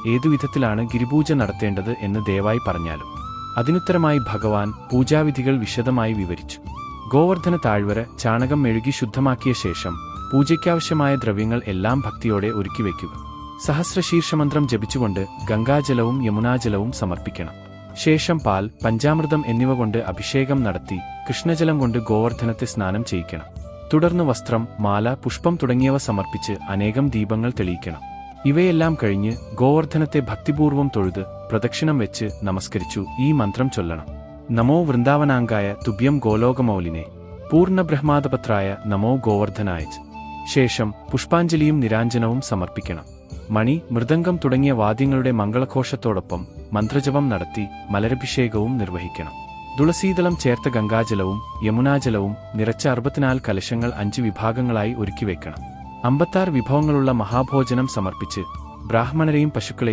ഏതുവിധത്തിലാണ് ഗിരിപൂജ നടത്തേണ്ടത് എന്ന് ദയവായി പറഞ്ഞാലും. അതിനുത്തരമായി ഭഗവാൻ പൂജാവിധികൾ വിശദമായി വിവരിച്ചു. ഗോവർദ്ധന താഴ്വര ചാണകം മെഴുകി ശുദ്ധമാക്കിയ ശേഷം പൂജയ്ക്കാവശ്യമായ ദ്രവ്യങ്ങൾ എല്ലാം ഭക്തിയോടെ ഒരുക്കിവെക്കുക. സഹസ്രശീർഷമന്ത്രം ജപിച്ചുകൊണ്ട് ഗംഗാജലവും യമുനാജലവും സമർപ്പിക്കണം. ശേഷം പാൽ, പഞ്ചാമൃതം എന്നിവ കൊണ്ട് അഭിഷേകം നടത്തി കൃഷ്ണജലം കൊണ്ട് ഗോവർദ്ധനത്തെ സ്നാനം ചെയ്യിക്കണം. തുടർന്ന് വസ്ത്രം, മാല, പുഷ്പം തുടങ്ങിയവ സമർപ്പിച്ച് അനേകം ദീപങ്ങൾ തെളിയിക്കണം. ഇവയെല്ലാം കഴിഞ്ഞ് ഗോവർദ്ധനത്തെ ഭക്തിപൂർവ്വം തൊഴുത് പ്രദക്ഷിണം വെച്ച് നമസ്കരിച്ചു ഈ മന്ത്രം ചൊല്ലണം. നമോ വൃന്ദാവനാംഗായ തുഭ്യം ഗോലോകമൗലിനെ പൂർണ്ണബ്രഹ്മാദപത്രായ നമോ ഗോവർദ്ധനായ. ശേഷം പുഷ്പാഞ്ജലിയും നിരാഞ്ജനവും സമർപ്പിക്കണം. മണി, മൃദംഗം തുടങ്ങിയ വാദ്യങ്ങളുടെ മംഗളഘോഷത്തോടൊപ്പം മന്ത്രജപം നടത്തി മലരഭിഷേകവും നിർവഹിക്കണം. തുളസീതളം ചേർത്ത ഗംഗാജലവും യമുനാജലവും നിറച്ച 64 കലശങ്ങൾ 5 വിഭാഗങ്ങളായി ഒരുക്കിവെക്കണം. 56 വിഭവങ്ങളുള്ള മഹാഭോജനം സമർപ്പിച്ച് ബ്രാഹ്മണരെയും പശുക്കളെയും